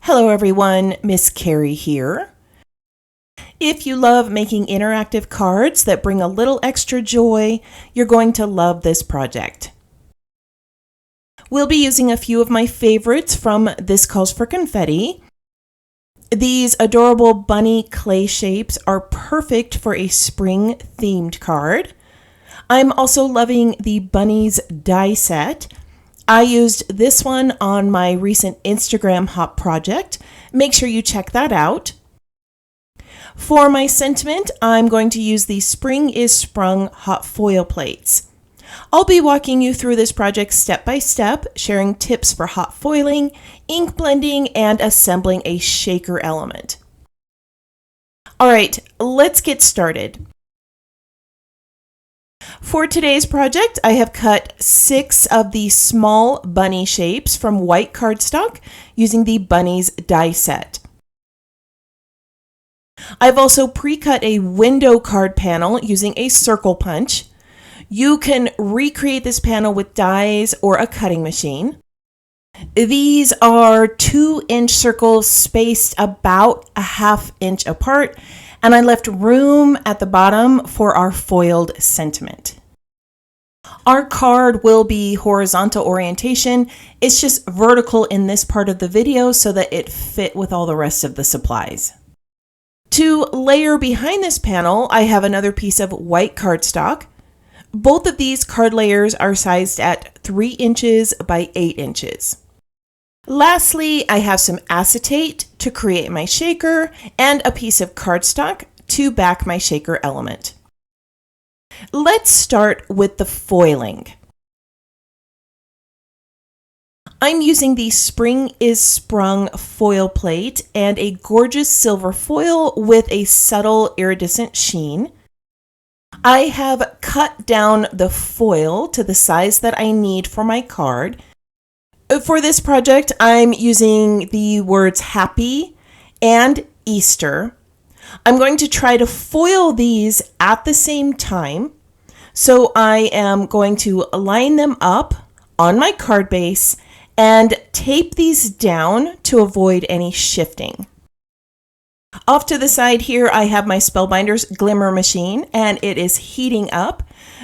Hello everyone, Miss Carrie here. If you love making interactive cards that bring a little extra joy, you're going to love this project. We'll be using a few of my favorites from This Calls for Confetti. These adorable bunny clay shapes are perfect for a spring themed card. I'm also loving the bunnies die set. I used this one on my recent Instagram hop project. Make sure you check that out. For my sentiment, I'm going to use the Spring is Sprung hot foil plates. I'll be walking you through this project step by step, sharing tips for hot foiling, ink blending, and assembling a shaker element. All right, let's get started. For today's project, I have cut 6 of the small bunny shapes from white cardstock using the bunnies die set. I've also pre-cut a window card panel using a circle punch. You can recreate this panel with dies or a cutting machine. These are 2-inch circles spaced about a 1/2 inch apart, and I left room at the bottom for our foiled sentiment. Our card will be horizontal orientation. It's just vertical in this part of the video so that it fit with all the rest of the supplies. To layer behind this panel, I have another piece of white cardstock. Both of these card layers are sized at 3 inches by 8 inches. Lastly, I have some acetate to create my shaker and a piece of cardstock to back my shaker element. Let's start with the foiling. I'm using the Spring is Sprung foil plate and a gorgeous silver foil with a subtle iridescent sheen. I have cut down the foil to the size that I need for my card. For this project, I'm using the words happy and Easter. I'm going to try to foil these at the same time. So I am going to line them up on my card base and tape these down to avoid any shifting. Off to the side here, I have my Spellbinders glimmer machine and it is heating up.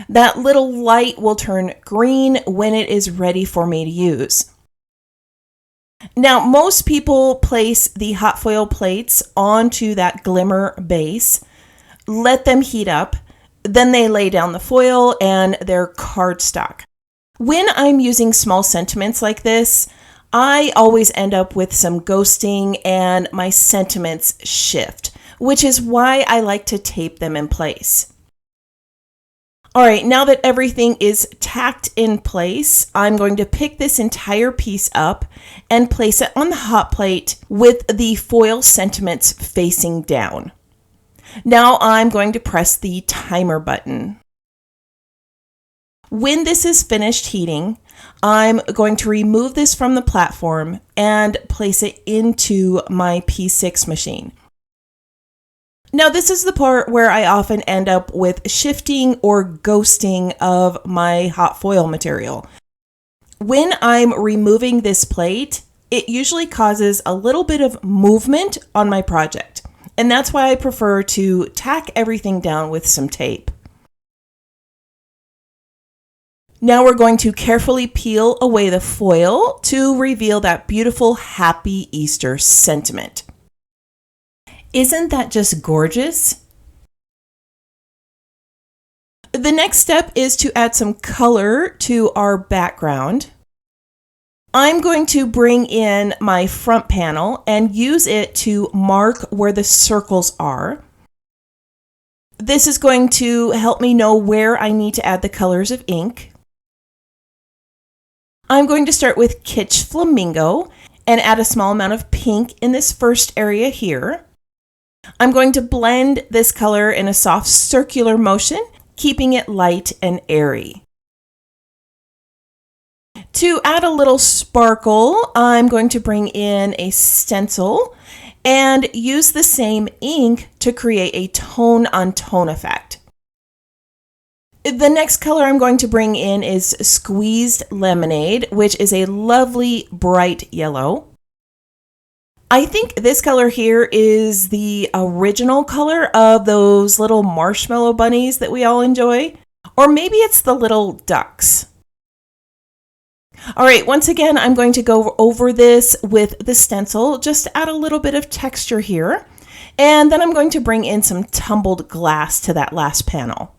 That little light will turn green when it is ready for me to use. Now, most people place the hot foil plates onto that glimmer base, let them heat up, then they lay down the foil and their cardstock. When I'm using small sentiments like this, I always end up with some ghosting and my sentiments shift, which is why I like to tape them in place. All right, now that everything is tacked in place, I'm going to pick this entire piece up and place it on the hot plate with the foil sentiments facing down. Now I'm going to press the timer button. When this is finished heating, I'm going to remove this from the platform and place it into my P6 machine. Now, this is the part where I often end up with shifting or ghosting of my hot foil material. When I'm removing this plate, it usually causes a little bit of movement on my project, and that's why I prefer to tack everything down with some tape. Now we're going to carefully peel away the foil to reveal that beautiful Happy Easter sentiment. Isn't that just gorgeous? The next step is to add some color to our background. I'm going to bring in my front panel and use it to mark where the circles are. This is going to help me know where I need to add the colors of ink. I'm going to start with Kitsch Flamingo and add a small amount of pink in this first area here. I'm going to blend this color in a soft circular motion, keeping it light and airy. To add a little sparkle, I'm going to bring in a stencil and use the same ink to create a tone-on-tone effect. The next color I'm going to bring in is Squeezed Lemonade, which is a lovely bright yellow. I think this color here is the original color of those little marshmallow bunnies that we all enjoy. Or maybe it's the little ducks. All right, once again, I'm going to go over this with the stencil, just to add a little bit of texture here. And then I'm going to bring in some tumbled glass to that last panel.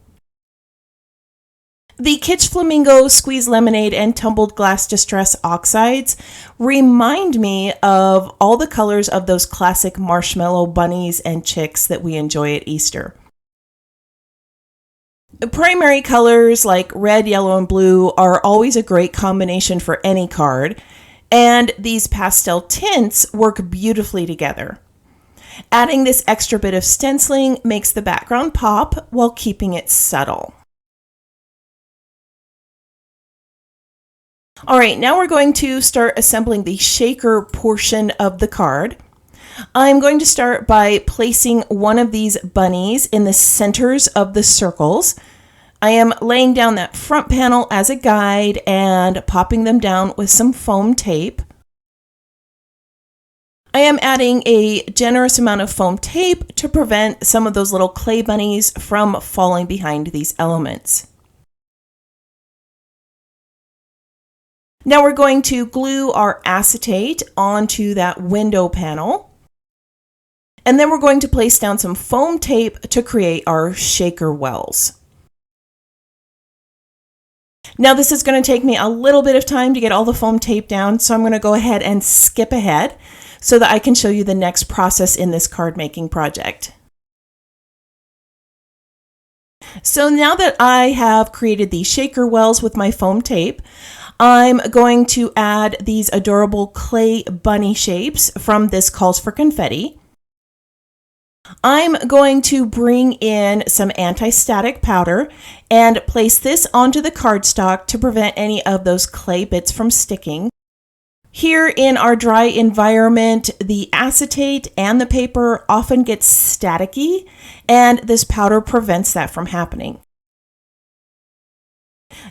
The Kitsch Flamingo, Squeeze Lemonade, and Tumbled Glass Distress Oxides remind me of all the colors of those classic marshmallow bunnies and chicks that we enjoy at Easter. The primary colors like red, yellow, and blue are always a great combination for any card, and these pastel tints work beautifully together. Adding this extra bit of stenciling makes the background pop while keeping it subtle. All right, now we're going to start assembling the shaker portion of the card. I'm going to start by placing one of these bunnies in the centers of the circles. I am laying down that front panel as a guide and popping them down with some foam tape. I am adding a generous amount of foam tape to prevent some of those little clay bunnies from falling behind these elements. Now we're going to glue our acetate onto that window panel. And then we're going to place down some foam tape to create our shaker wells. Now this is going to take me a little bit of time to get all the foam tape down, so I'm going to go ahead and skip ahead so that I can show you the next process in this card making project. So now that I have created these shaker wells with my foam tape, I'm going to add these adorable clay bunny shapes from This Calls for Confetti. I'm going to bring in some anti-static powder and place this onto the cardstock to prevent any of those clay bits from sticking. Here in our dry environment, the acetate and the paper often gets staticky, and this powder prevents that from happening.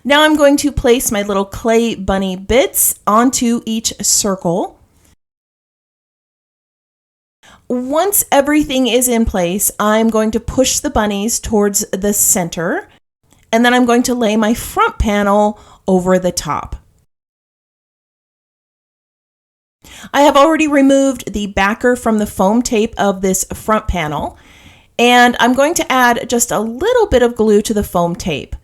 Now I'm going to place my little clay bunny bits onto each circle. Once everything is in place, I'm going to push the bunnies towards the center, and then I'm going to lay my front panel over the top. I have already removed the backer from the foam tape of this front panel, and I'm going to add just a little bit of glue to the foam tape.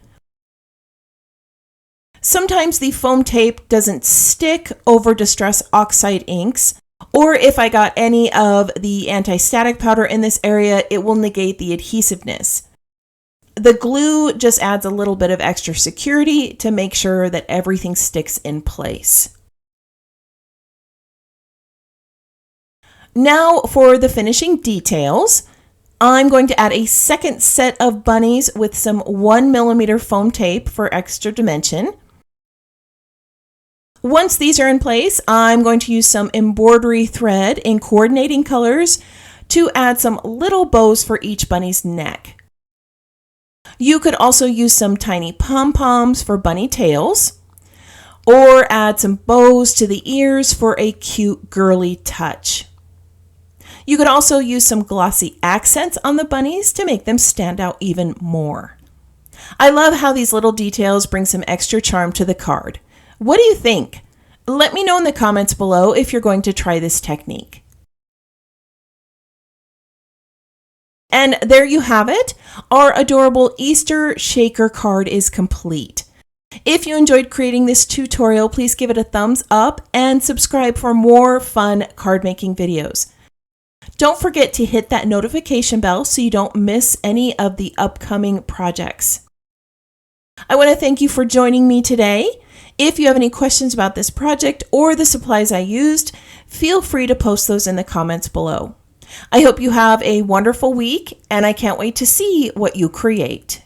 Sometimes the foam tape doesn't stick over Distress Oxide inks, or if I got any of the anti-static powder in this area, it will negate the adhesiveness. The glue just adds a little bit of extra security to make sure that everything sticks in place. Now for the finishing details, I'm going to add a second set of bunnies with some 1mm foam tape for extra dimension. Once these are in place, I'm going to use some embroidery thread in coordinating colors to add some little bows for each bunny's neck. You could also use some tiny pom-poms for bunny tails, or add some bows to the ears for a cute girly touch. You could also use some glossy accents on the bunnies to make them stand out even more. I love how these little details bring some extra charm to the card. What do you think? Let me know in the comments below if you're going to try this technique. And there you have it. Our adorable Easter shaker card is complete. If you enjoyed creating this tutorial, please give it a thumbs up and subscribe for more fun card making videos. Don't forget to hit that notification bell so you don't miss any of the upcoming projects. I want to thank you for joining me today. If you have any questions about this project or the supplies I used, feel free to post those in the comments below. I hope you have a wonderful week, and I can't wait to see what you create.